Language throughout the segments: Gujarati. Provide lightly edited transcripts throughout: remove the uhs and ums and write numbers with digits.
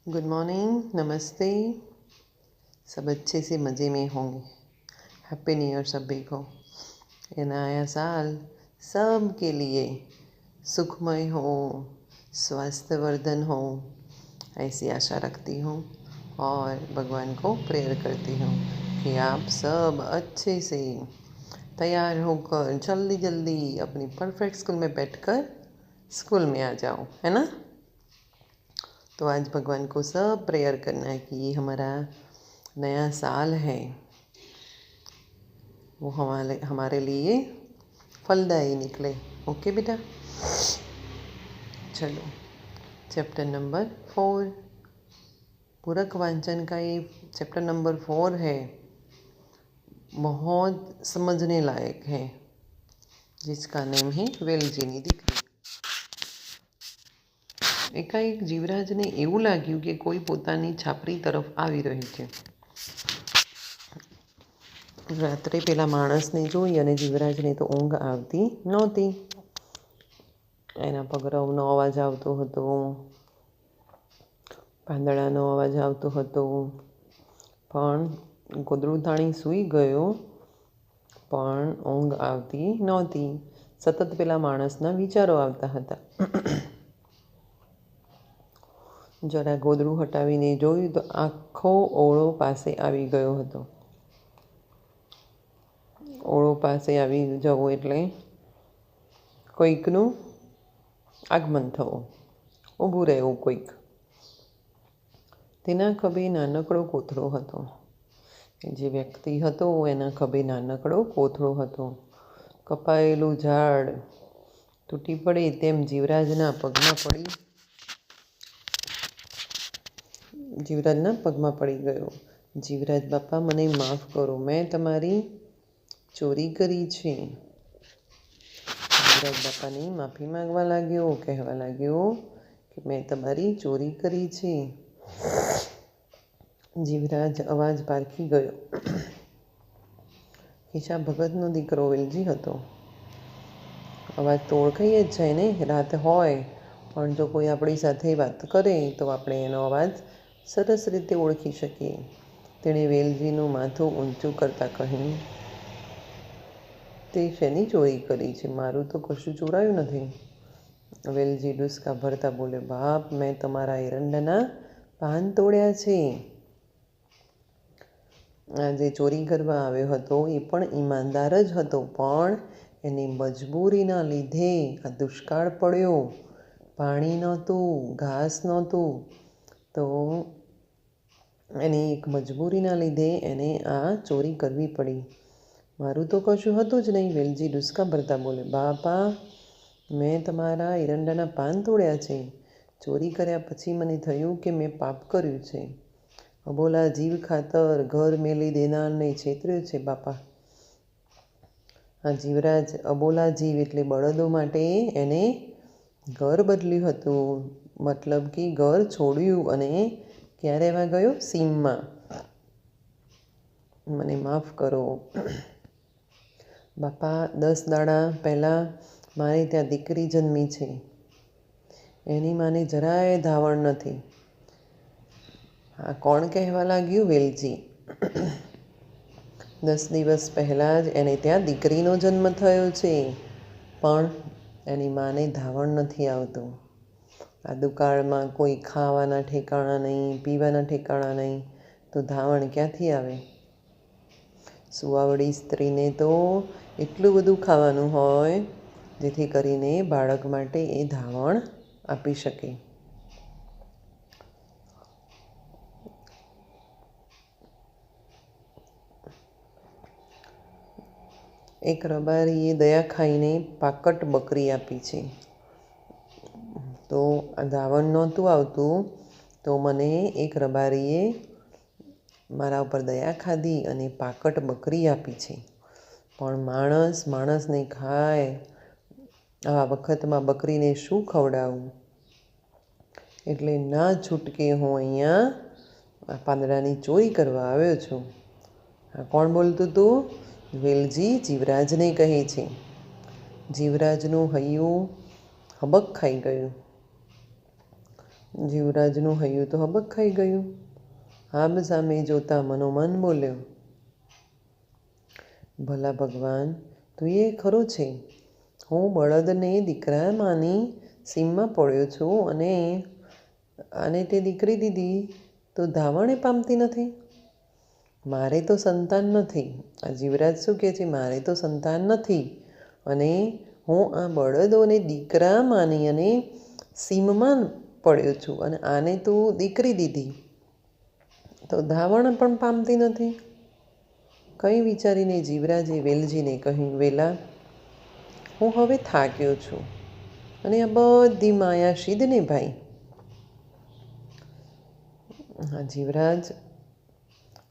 गुड मॉर्निंग, नमस्ते। सब अच्छे से मज़े में होंगे। हैप्पी न्यू ईयर सभी को। ये नया साल सब के लिए सुखमय हो, स्वास्थ्यवर्धन हो, ऐसी आशा रखती हूँ और भगवान को प्रेयर करती हूँ कि आप सब अच्छे से तैयार होकर जल्दी जल्दी अपनी परफेक्ट स्कूल में बैठकर स्कूल में आ जाओ, है ना। तो आज भगवान को सब प्रेयर करना है कि ये हमारा नया साल है, वो हमारे लिए फलदायी निकले। ओके बेटा, चलो चैप्टर नंबर 4, पूरक वांचन का ये चैप्टर नंबर 4 है। बहुत समझने लायक है, जिसका नेम है વેલજીની દીકરી। એકાએક જીવરાજને એવું લાગ્યું કે કોઈ પોતાની છાપરી તરફ આવી રહ્યું છે। રાત્રે પેલા માણસને જોઈ અને જીવરાજને તો ઊંઘ આવતી નહોતી। એના પગરવનો અવાજ આવતો હતો, પાંદડાનો અવાજ આવતો હતો, પણ ગોદડું તાણી સૂઈ ગયો, પણ ઊંઘ આવતી નહોતી। સતત પેલા માણસના વિચારો આવતા હતા। જરા ગોદડું હટાવીને જોયું તો આખો ઓળો પાસે આવી ગયો હતો। ઓળો પાસે આવી જવો એટલે કોઈકનું આગમન થવું, ઊભું રહેવું કોઈક। તેના ખભે નાનકડો કોથળો હતો। જે વ્યક્તિ હતો એના ખભે નાનકડો કોથળો હતો। કપાયેલું ઝાડ તૂટી પડે તેમ જીવરાજના પગમાં પડી ગયો। જીવરાજ બાપા, મને માફ કરો, મેં તમારી ચોરી કરી છે। જીવરાજ બાપાની માફી માંગવા લાગ્યો, કહેવા લાગ્યો કે મેં તમારી ચોરી કરી છે। જીવરાજ અવાજ પારખી ગયો। ખિસ્સા ભગતનો દીકરો વેલજી હતો। અવાજ તો ઓળખાઈ જ જાય ને, રાત હોય પણ જો કોઈ આપણી સાથે વાત કરે તો આપણે એનો અવાજ સરસ રીતે ઓળખી શકીએ। તેણે વેલજીનું માથું ઊંચું કરતાં કહ્યું, તે શેની ચોરી કરી છે? મારું તો કશું ચોરાયું નથી। વેલજી ડૂસકા ભરતા બોલે, બાપ, મેં તમારા એરંડાના પાન તોડ્યા છે। આ જે ચોરી કરવા આવ્યો હતો એ પણ ઈમાનદાર જ હતો, પણ એની મજબૂરીના લીધે આ દુષ્કાળ પડ્યો, પાણી નહોતું, ઘાસ નહોતું, તો એની એક મજબૂરીના લીધે એને આ ચોરી કરવી પડી। મારું તો કશું હતું જ નહીં। વેલજી ડૂસકા ભરતા બોલે, બાપા, મેં તમારા એરંડાના પાન તોડ્યા છે। ચોરી કર્યા પછી મને થયું કે મેં પાપ કર્યું છે। અબોલા જીવ ખાતર ઘર મેલી દેનારને છેતર્યો છે બાપા। આ જીવરાજ અબોલા જીવ એટલે બળદો માટે એને ઘર બદલ્યું હતું, મતલબ કે ઘર છોડ્યું અને ક્યાં રહેવા ગયો? સીમમાં। મને માફ કરો બાપા। 10 દાડા પહેલાં મારે ત્યાં દીકરી જન્મી છે। એની માને જરાય ધાવણ નથી। આ કોણ કહેવા લાગ્યું? વેલજી। 10 દિવસ પહેલાં જ એને ત્યાં દીકરીનો જન્મ થયો છે, પણ એની માને ધાવણ નથી આવતું। આ દુકાળમાં કોઈ ખાવાના ઠેકાણા નહીં, પીવાના ઠેકાણા નહીં, તો ધાવણ ક્યાંથી આવે? સુવાવડી સ્ત્રીને તો એટલું બધું ખાવાનું હોય જેથી કરીને બાળક માટે એ ધાવણ આપી શકે। એક રબારીએ દયા ખાઈને પાકટ બકરી આપી છે, તો આ ધાવણ નહોતું આવતું, તો મને એક રબારીએ મારા ઉપર દયા ખાધી અને પાકટ બકરી આપી છે। પણ માણસને ખાય, આવા વખતમાં બકરીને શું ખવડાવવું? એટલે ના છૂટકે હું અહીંયા પાંદડાની ચોરી કરવા આવ્યો છું। આ કોણ બોલતું હતું? વેલજી જીવરાજને કહે છે। જીવરાજનું હૈયું હબક ખાઈ ગયું। જીવરાજનું હૈયું તો હબક ખાઈ ગયું. આબ સામે જોતા મનોમન બોલ્યો, ભલા ભગવાન, તું એ ખરો છે. હું બળદને દીકરા માની સીમમાં પડ્યો છું અને આને તે દીકરી દીધી તો ધાવણે પામતી નથી. મારે તો સંતાન નથી. આ જીવરાજ શું કહે છે? મારે તો સંતાન નથી અને હું આ બળદોને દીકરા માની અને સીમમાં પડ્યો છું અને આને તું દીકરી દીધી તો ધાવણ પણ પામતી નથી. કંઈ વિચારીને જીવરાજે વેલજીને કહ્યું, વેલા, હું હવે થાક્યો છું અને આ બધી માયા સિદ્ધને ભાઈ. હા, જીવરાજ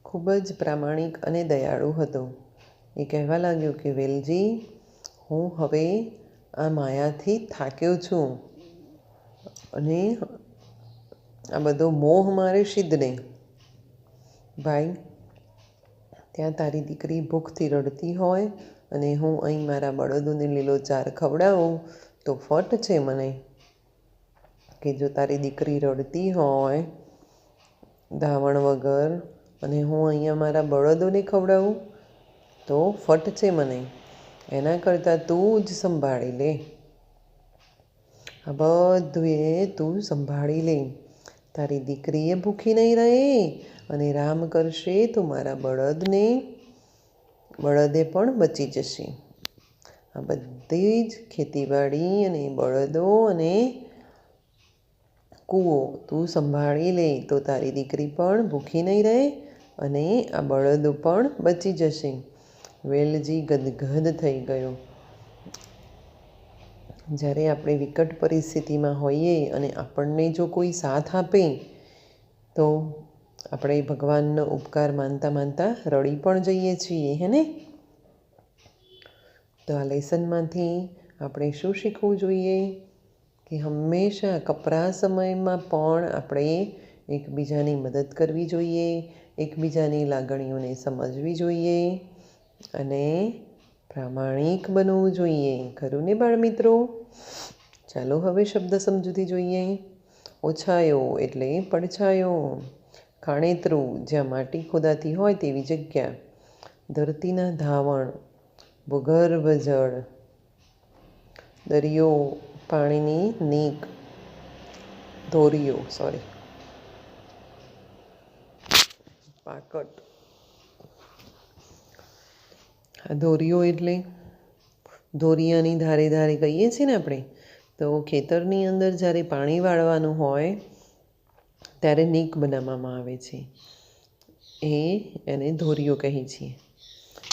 ખૂબ જ પ્રામાણિક અને દયાળુ હતો. એ કહેવા લાગ્યો કે વેલજી, હું હવે આ માયાથી થાક્યો છું અને આ બધો મોહ મારે સિદ્ધને. ભાઈ, ત્યાં તારી દીકરી ભૂખથી રડતી હોય અને હું અહીં મારા બળદોને લીલો ચાર ખવડાવું તો ફટ છે મને કે જો તારી દીકરી રડતી હોય ધાવણ વગર અને હું અહીંયા મારા બળદોને ખવડાવું તો ફટ છે મને. એના કરતાં તું જ સંભાળી લે. આ બધું એ તું સંભાળી લે. તારી દીકરીએ ભૂખી નહીં રહે અને રામ કરશે તો મારા બળદે પણ બચી જશે. આ બધી જ ખેતીવાડી અને બળદો અને કૂવો તું સંભાળી લે તો તારી દીકરી પણ ભૂખી નહીં રહે અને આ બળદો પણ બચી જશે. વેલજી ગદગદ થઈ ગયો. જ્યારે આપણે વિકટ પરિસ્થિતિમાં હોઈએ અને આપણને જો કોઈ સાથ આપે તો આપણે ભગવાનનો ઉપકાર માનતા માનતા રડી પણ જઈએ છીએ, હે ને? તો આ લેસનમાંથી આપણે શું શીખવું જોઈએ કે હંમેશા કપરા સમયમાં પણ આપણે એકબીજાની મદદ કરવી જોઈએ, એકબીજાની લાગણીઓને સમજવી જોઈએ અને પ્રામાણિક બનવું જોઈએ. ખરું ને બાળમિત્રો? ચાલો હવે શબ્દ સમજૂતી જોઈએ. ઓછાયો એટલે પડછાયો. ખાણેતરું, જ્યાં માટી ખોદાતી હોય તેવી જગ્યા. ધરતીના ધાવણ, ભૂગર્ભ જળ. દરિયો, પાણીની નીક. પાકટ. ધોરિયો એટલે ધોરિયાની ધારે ધારે કહીએ છીએ ને આપણે. તો ખેતરની અંદર જ્યારે પાણી વાળવાનું હોય ત્યારે નીક બનાવવામાં આવે છે. એને ધોરિયો કહીએ છીએ.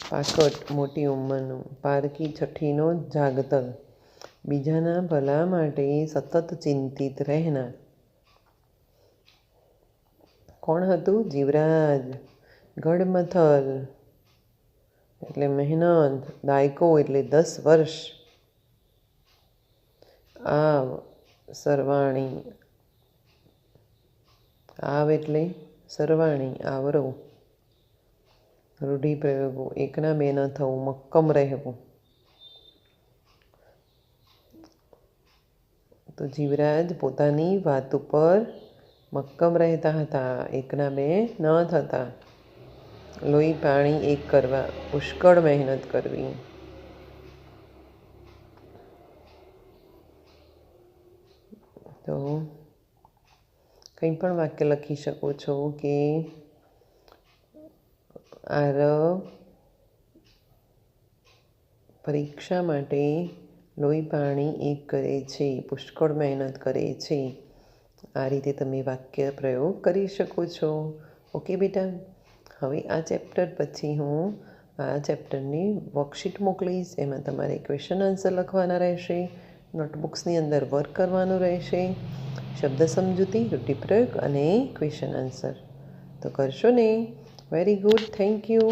પાકટ, મોટી ઉંમરનું. પારકી છઠ્ઠીનો જાગતર, બીજાના ભલા માટે સતત ચિંતિત રહેનાર. કોણ હતું? જીવરાજ. ગડમથલ એટલે મહેનત. દાયકો એટલે 10 વર્ષ. આવ, સરવાણી. આવ એટલે સરવાણી, આવરો. રૂઢિપ્રયોગો. એકના બે ન થવું, મક્કમ રહેવું. તો જીવરાજ પોતાની વાત ઉપર મક્કમ રહેતા હતા, એકના બે ન થતા. લોહી પાણી એક કરવા, પુષ્કળ મહેનત કરવી. તો કંઈ પણ વાક્ય લખી શકો છો કે પરીક્ષા માટે લોહી પાણી એક કરે છે, પુષ્કળ મહેનત કરે છે. આ રીતે તમે વાક્ય પ્રયોગ કરી શકો છો. ઓકે બેટા? હવે આ ચેપ્ટર પછી હું આ ચેપ્ટરની વર્કશીટ મોકલીશ. એમાં તમારે ક્વેશ્ચન આન્સર લખવાના રહેશે, નોટબુક્સની અંદર વર્ક કરવાનું રહેશે. શબ્દ સમજૂતી, રૂઢિપ્રયોગ અને ક્વેશ્ચન આન્સર તો કરશો ને? Very good, thank you.